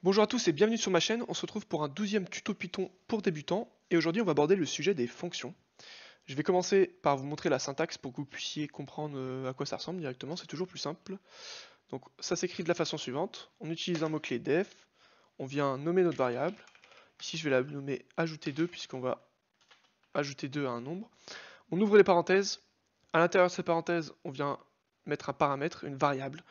Bonjour à tous et bienvenue sur ma chaîne, on se retrouve pour un 12e tuto Python pour débutants et aujourd'hui on va aborder le sujet des fonctions. Je vais commencer par vous montrer la syntaxe pour que vous puissiez comprendre à quoi ça ressemble directement, c'est toujours plus simple. Donc ça s'écrit de la façon suivante, on utilise un mot-clé def, on vient nommer notre variable, ici je vais la nommer ajouter 2 puisqu'on va ajouter 2 à un nombre. On ouvre les parenthèses, à l'intérieur de ces parenthèses on vient mettre un paramètre, une variable,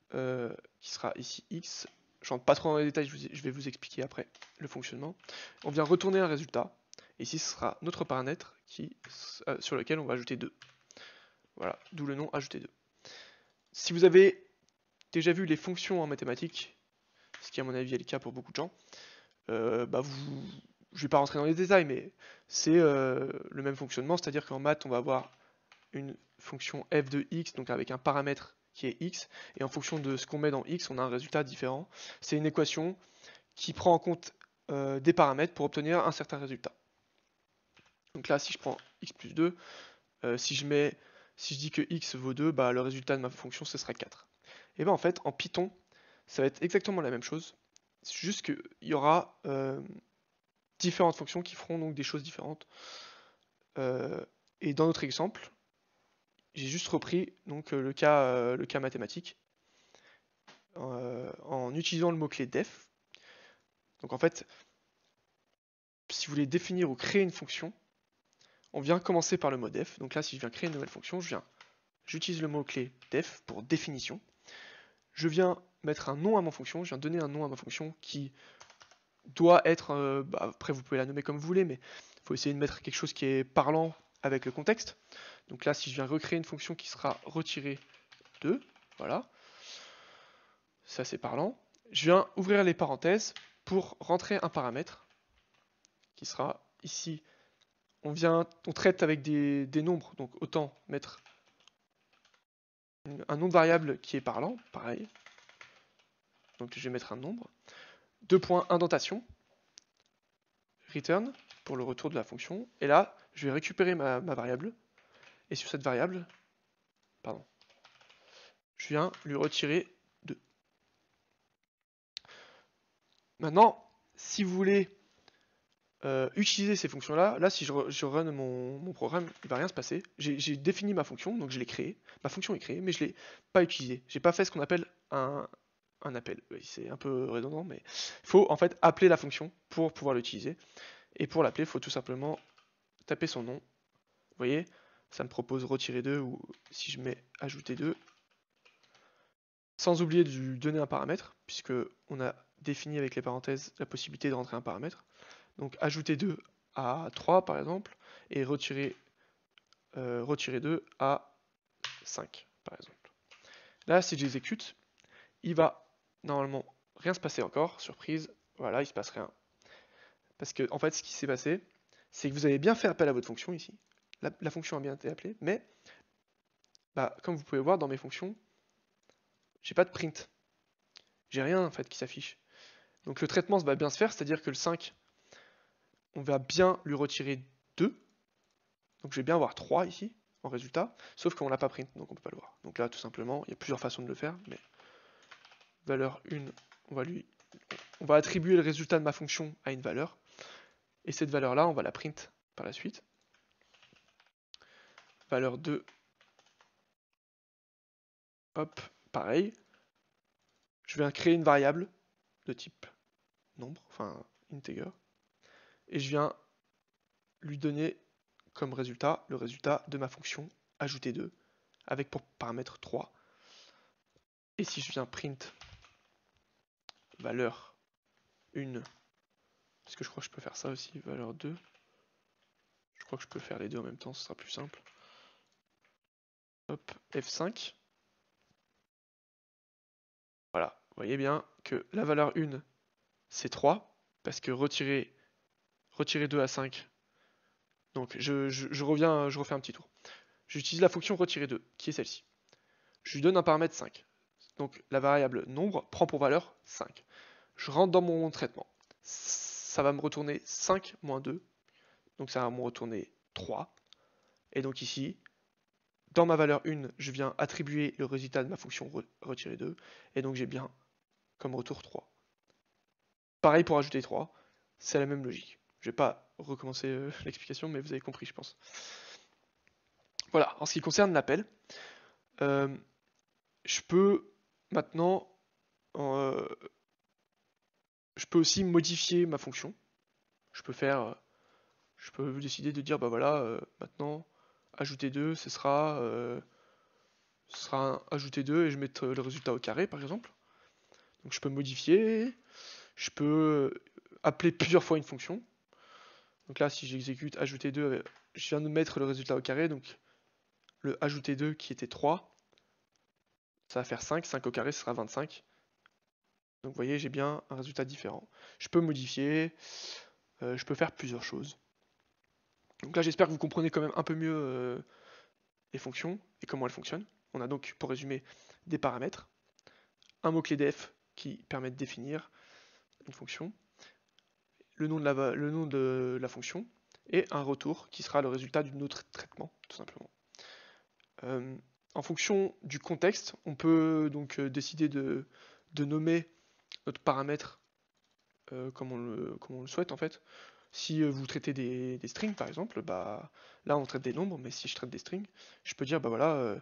qui sera ici x. Je rentre pas trop dans les détails, je vais vous expliquer après le fonctionnement. On vient retourner un résultat. Ici, ce sera notre paramètre sur lequel on va ajouter 2. Voilà, d'où le nom ajouter 2. Si vous avez déjà vu les fonctions en mathématiques, ce qui à mon avis est le cas pour beaucoup de gens, je ne vais pas rentrer dans les détails, mais c'est le même fonctionnement, c'est-à-dire qu'en maths, on va avoir une fonction f de x, donc avec un paramètre qui est x, et en fonction de ce qu'on met dans x, on a un résultat différent. C'est une équation qui prend en compte des paramètres pour obtenir un certain résultat. Donc là, si je prends x plus 2, si je dis que x vaut 2, bah, le résultat de ma fonction, ce sera 4. Et bien en fait, en Python, ça va être exactement la même chose, c'est juste qu'il y aura différentes fonctions qui feront donc des choses différentes. Et dans notre exemple, j'ai juste repris donc, le cas mathématique en utilisant le mot-clé def. Donc en fait, si vous voulez définir ou créer une fonction, on vient commencer par le mot def. Donc là, si je viens créer une nouvelle fonction, j'utilise le mot-clé def pour définition. Je viens mettre un nom à ma fonction, je viens donner un nom à ma fonction qui doit être, après vous pouvez la nommer comme vous voulez, mais il faut essayer de mettre quelque chose qui est parlant avec le contexte. Donc là, si je viens recréer une fonction qui sera retirée 2, voilà, ça c'est parlant. Je viens ouvrir les parenthèses pour rentrer un paramètre qui sera ici. On traite avec des nombres, donc autant mettre un nom de variable qui est parlant, pareil. Donc je vais mettre un nombre. 2 points indentation, return pour le retour de la fonction. Et là, je vais récupérer ma variable. Et sur cette variable, je viens lui retirer 2. Maintenant, si vous voulez utiliser ces fonctions-là, là si je run mon programme, il ne va rien se passer. J'ai défini ma fonction, donc je l'ai créée. Ma fonction est créée, mais je ne l'ai pas utilisée. J'ai pas fait ce qu'on appelle un appel. Oui, c'est un peu redondant, mais il faut en fait appeler la fonction pour pouvoir l'utiliser. Et pour l'appeler, il faut tout simplement taper son nom. Vous voyez, ça me propose retirer 2 ou si je mets ajouter 2. Sans oublier de lui donner un paramètre, puisque on a défini avec les parenthèses la possibilité de rentrer un paramètre. Donc ajouter 2 à 3 par exemple, et retirer 2 à 5 par exemple. Là, si j'exécute, il va normalement rien se passer encore, surprise, voilà, il se passe rien. Parce que en fait, ce qui s'est passé, c'est que vous avez bien fait appel à votre fonction ici. La fonction a bien été appelée, mais comme vous pouvez voir dans mes fonctions, j'ai pas de print. J'ai rien en fait qui s'affiche. Donc le traitement va bien se faire, c'est-à-dire que le 5, on va bien lui retirer 2. Donc je vais bien avoir 3 ici, en résultat, sauf qu'on l'a pas print, donc on peut pas le voir. Donc là, tout simplement, il y a plusieurs façons de le faire, mais valeur 1, on va attribuer le résultat de ma fonction à une valeur, et cette valeur-là, on va la print par la suite. Valeur 2, hop, pareil. Je viens créer une variable de type nombre, enfin integer, et je viens lui donner comme résultat le résultat de ma fonction ajouter 2, avec pour paramètre 3. Et si je viens print valeur 1, parce que je crois que je peux faire ça aussi, valeur 2, je crois que je peux faire les deux en même temps, ce sera plus simple. Hop, F5. Voilà, vous voyez bien que la valeur 1, c'est 3, parce que retirer 2 à 5, donc je refais un petit tour. J'utilise la fonction retirer 2, qui est celle-ci. Je lui donne un paramètre 5. Donc la variable nombre prend pour valeur 5. Je rentre dans mon traitement. Ça va me retourner 5 moins 2. Donc ça va me retourner 3. Et donc ici, dans ma valeur 1, je viens attribuer le résultat de ma fonction retirer 2. Et donc j'ai bien comme retour 3. Pareil pour ajouter 3, c'est la même logique. Je vais pas recommencer l'explication, mais vous avez compris, je pense. Voilà, en ce qui concerne l'appel, je peux maintenant, je peux aussi modifier ma fonction. Je peux décider de dire, bah voilà, maintenant, ajouter 2, ce sera ajouter 2 et je mets le résultat au carré, par exemple. Donc je peux modifier, je peux appeler plusieurs fois une fonction. Donc là, si j'exécute ajouter 2, je viens de mettre le résultat au carré, donc le ajouter 2 qui était 3, ça va faire 5, 5 au carré, ce sera 25. Donc vous voyez, j'ai bien un résultat différent. Je peux modifier, je peux faire plusieurs choses. Donc là, j'espère que vous comprenez quand même un peu mieux les fonctions et comment elles fonctionnent. On a donc, pour résumer, des paramètres, un mot-clé def qui permet de définir une fonction, le nom de la fonction, et un retour qui sera le résultat d'un autre traitement, tout simplement. En fonction du contexte, on peut donc décider de nommer notre paramètre comme on le souhaite en fait. Si vous traitez des strings par exemple, bah là on traite des nombres, mais si je traite des strings, je peux dire bah voilà,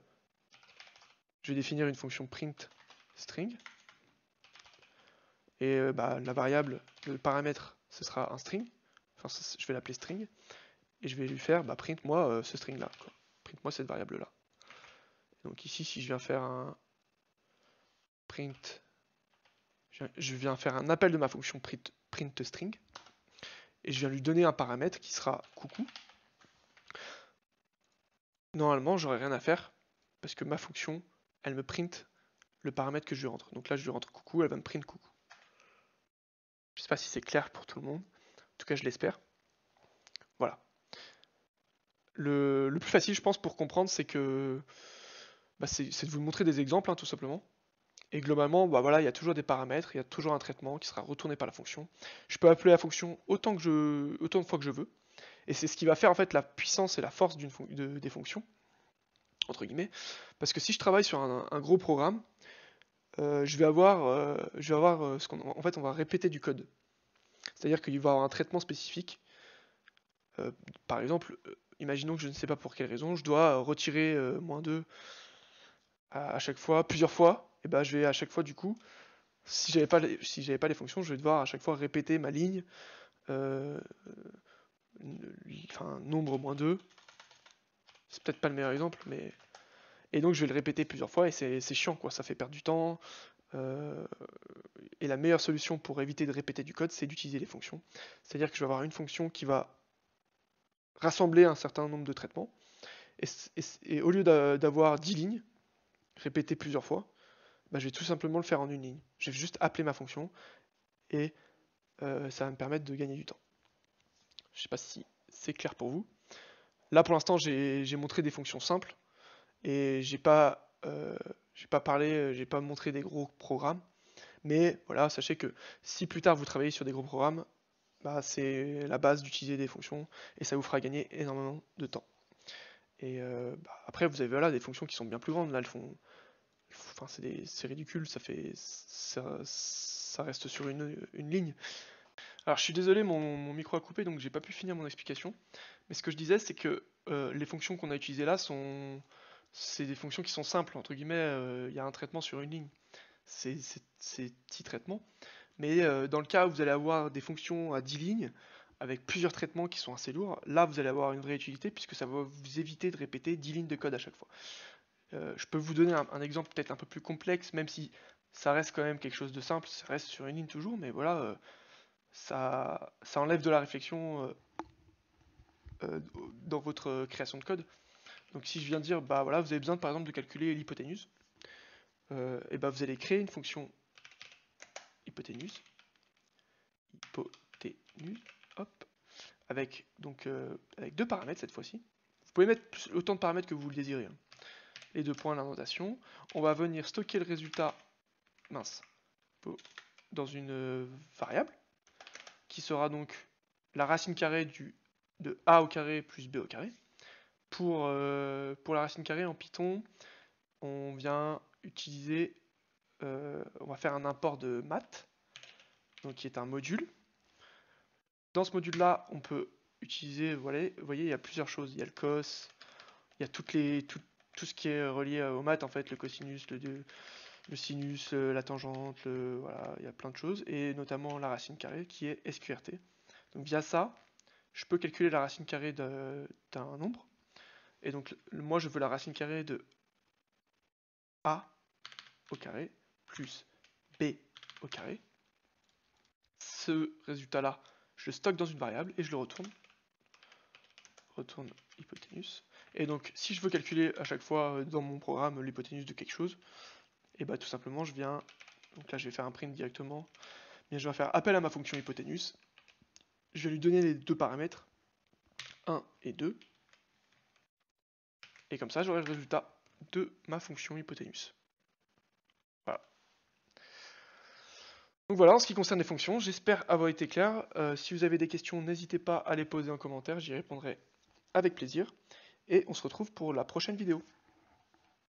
je vais définir une fonction print string, et bah, la variable, le paramètre, ce sera un string, enfin je vais l'appeler string, et je vais lui faire bah, print moi ce string là, print moi cette variable là. Donc ici si je viens faire un print, je viens faire un appel de ma fonction print string, et je viens lui donner un paramètre qui sera coucou. Normalement, j'aurais rien à faire parce que ma fonction, elle me print le paramètre que je lui rentre. Donc là, je lui rentre coucou, elle va me print coucou. Je sais pas si c'est clair pour tout le monde. En tout cas, je l'espère. Voilà. Le plus facile, je pense, pour comprendre, c'est que bah, c'est de vous montrer des exemples, hein, tout simplement. Et globalement, bah voilà, il y a toujours des paramètres, il y a toujours un traitement qui sera retourné par la fonction. Je peux appeler la fonction autant de fois que je veux. Et c'est ce qui va faire en fait la puissance et la force des fonctions, entre guillemets. Parce que si je travaille sur un gros programme, je vais avoir, ce qu'on en fait on va répéter du code. C'est-à-dire qu'il va y avoir un traitement spécifique. Par exemple, imaginons que je ne sais pas pour quelle raison, je dois retirer -2 à chaque fois, plusieurs fois, et ben je vais à chaque fois du coup, si j'avais pas les fonctions, je vais devoir à chaque fois répéter ma ligne, euh, enfin nombre -2, c'est peut-être pas le meilleur exemple, mais et donc je vais le répéter plusieurs fois et c'est chiant quoi, ça fait perdre du temps. Euh, et la meilleure solution pour éviter de répéter du code, c'est d'utiliser les fonctions. C'est-à-dire que je vais avoir une fonction qui va rassembler un certain nombre de traitements, et au lieu d'avoir 10 lignes, répétées plusieurs fois, bah, je vais tout simplement le faire en une ligne. Je vais juste appeler ma fonction, et ça va me permettre de gagner du temps. Je ne sais pas si c'est clair pour vous. Là pour l'instant j'ai montré des fonctions simples, et j'ai pas parlé, j'ai pas montré des gros programmes. Mais voilà, sachez que si plus tard vous travaillez sur des gros programmes, bah, c'est la base d'utiliser des fonctions et ça vous fera gagner énormément de temps. Et bah, après, vous avez voilà, des fonctions qui sont bien plus grandes. Là, elles font. Enfin, c'est ridicule, ça reste sur une ligne. Alors, je suis désolé, mon micro a coupé donc j'ai pas pu finir mon explication. Mais ce que je disais, c'est que les fonctions qu'on a utilisées là c'est des fonctions qui sont simples, entre guillemets. Il y a un traitement sur une ligne. C'est petits traitements. Mais dans le cas où vous allez avoir des fonctions à 10 lignes, avec plusieurs traitements qui sont assez lourds, là vous allez avoir une vraie utilité puisque ça va vous éviter de répéter 10 lignes de code à chaque fois. Je peux vous donner un exemple peut-être un peu plus complexe, même si ça reste quand même quelque chose de simple, ça reste sur une ligne toujours, mais voilà, ça enlève de la réflexion dans votre création de code. Donc si je viens de dire, bah voilà, vous avez besoin par exemple de calculer l'hypoténuse, et bah vous allez créer une fonction hypoténuse, hop, avec avec deux paramètres cette fois-ci. Vous pouvez mettre autant de paramètres que vous le désirez, hein. Les deux points, l'indentation. On va venir stocker le résultat, dans une variable qui sera donc la racine carrée de a au carré plus b au carré. Pour la racine carrée en Python, on vient utiliser, on va faire un import de math. donc qui est un module. Dans ce module-là, on peut utiliser, voilà, vous voyez, il y a plusieurs choses. Il y a le cos, il y a tout ce qui est relié aux maths, en fait, le cosinus, le sinus, la tangente, voilà, il y a plein de choses, et notamment la racine carrée qui est SQRT. Donc via ça, je peux calculer la racine carrée d'un nombre. Et donc moi je veux la racine carrée de A au carré plus B au carré. Ce résultat-là, je le stocke dans une variable et je le retourne. Retourne hypoténuse. Et donc si je veux calculer à chaque fois dans mon programme l'hypoténuse de quelque chose, et bah tout simplement je viens, donc là je vais faire un print directement, bien je vais faire appel à ma fonction hypoténuse. Je vais lui donner les deux paramètres, 1 et 2. Et comme ça, j'aurai le résultat de ma fonction hypoténuse. Voilà. Donc voilà, en ce qui concerne les fonctions, j'espère avoir été clair. Si vous avez des questions, n'hésitez pas à les poser en commentaire, j'y répondrai avec plaisir. Et on se retrouve pour la prochaine vidéo.